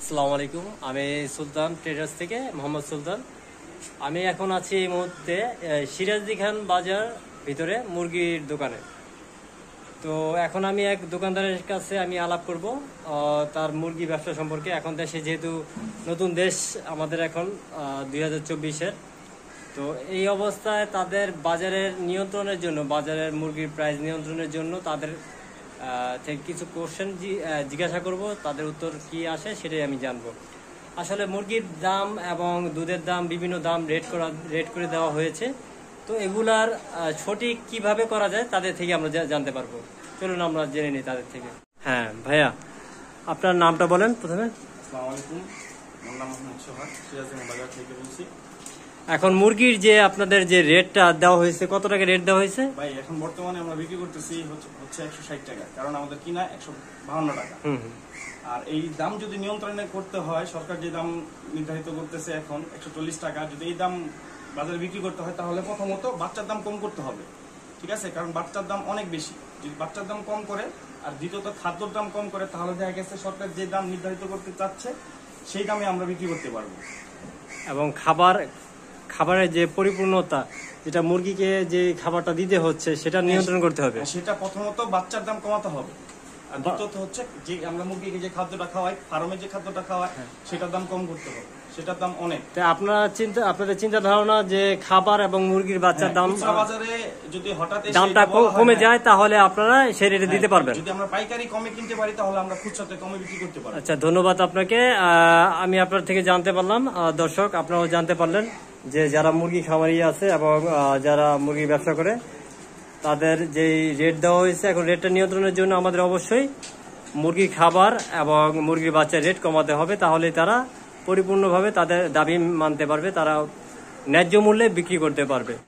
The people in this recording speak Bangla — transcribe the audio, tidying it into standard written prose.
আসসালামু আলাইকুম। আমি সুলতান ট্রেডার্স থেকে মোহাম্মদ সুলতান। আমি এখন আছি এই মুহূর্তে সিরাজদি খান বাজার ভিতরে মুরগির দোকানে। তো এখন আমি এক দোকানদারের কাছে আমি আলাপ করব তার মুরগি ব্যবসা সম্পর্কে। এখন দেশে যেহেতু নতুন দেশ আমাদের এখন 2024-এর, তো এই অবস্থায় তাদের বাজারের নিয়ন্ত্রণের জন্য, বাজারের মুরগির প্রাইস নিয়ন্ত্রণের জন্য তাদের থেকে কিছু কোশ্চেন জিজ্ঞাসা করব, তাদের উত্তর কি আসে সেটাই আমি জানবো। আসলে মুরগির দাম এবং দুধের দাম বিভিন্ন দাম রেট করে দেওয়া হয়েছে, তো এগুলার সঠিক কিভাবে করা যায় তাদের থেকে আমরা জানতে পারবো। চলুন আমরা জেনে নিই তাদের থেকে। হ্যাঁ ভাইয়া, আপনার নামটা বলেন প্রথমে। আসসালামু আলাইকুম, আমার নাম মোহাম্মদ সোহাগ, সিরাজদি খান বাজার থেকে বলছি। এখন মুরগির যে আপনাদের যে রেটটা দেওয়া হয়েছে, কত টাকা রেট দেওয়া হয়েছে? ভাই এখন বর্তমানে আমরা বিক্রি করতেছি হচ্ছে 160 টাকা, কারণ আমাদের কিনা 152 টাকা। আর এই দাম যদি নিয়ন্ত্রণে করতে হয়, সরকার যে দাম নির্ধারিত করতেছে এখন 140 টাকা, যদি এই দাম বাজারে বিক্রি করতে হয় তাহলে প্রথমত বাচ্চার দাম কম করতে হবে, ঠিক আছে? কারণ বাচ্চার দাম অনেক বেশি। যদি বাচ্চার দাম কম করে আর দ্বিতীয়ত খাদ্যর দাম কম করে, তাহলে দেখা গেছে সরকার যে দাম নির্ধারিত করতে চাচ্ছে সেই দামে আমরা বিক্রি করতে পারবো। এবং খাবারের যে পরিপূর্ণতা, যেটা মুরগিকে যে খাবারটা দিতে হচ্ছে সেটা নিয়ন্ত্রণ করতে হবে। সেটা প্রথমত বাচ্চার দাম কমাতে হবে, আর দ্বিতীয়ত হচ্ছে যে আমরা মুরগিকে যে খাদ্যটা খাওয়াই, ফার্মে যে খাদ্যটা খাওয়াই, সেটার দাম কম করতে হবে। সেটার দাম অনেক। আপনাদের চিন্তা ধারণা যে খাবার এবং মুরগির বাচ্চার দাম বাজারে যদি হঠাৎ দামটা কমে যায় তাহলে আপনারা সেই রেটে দিতে পারবেন। যদি আমরা পাইকারি কমে কিনতে পারি তাহলে আমরা খুচরাতে কমে বিক্রি করতে পারি। আচ্ছা, ধন্যবাদ আপনাকে। আমি আপনার থেকে জানতে পারলাম, দর্শক আপনারাও জানতে পারলেন যে যারা মুরগি খামারি আছে এবং যারা মুরগি ব্যবসা করে তাদের যে রেট দেওয়া হয়েছে, এখন রেটটা নিয়ন্ত্রণের জন্য আমাদের অবশ্যই মুরগির খাবার এবং মুরগির বাচ্চার রেট কমাতে হবে, তাহলে তারা পরিপূর্ণভাবে তাদের দাবি মানতে পারবে, তারা ন্যায্য মূল্যে বিক্রি করতে পারবে।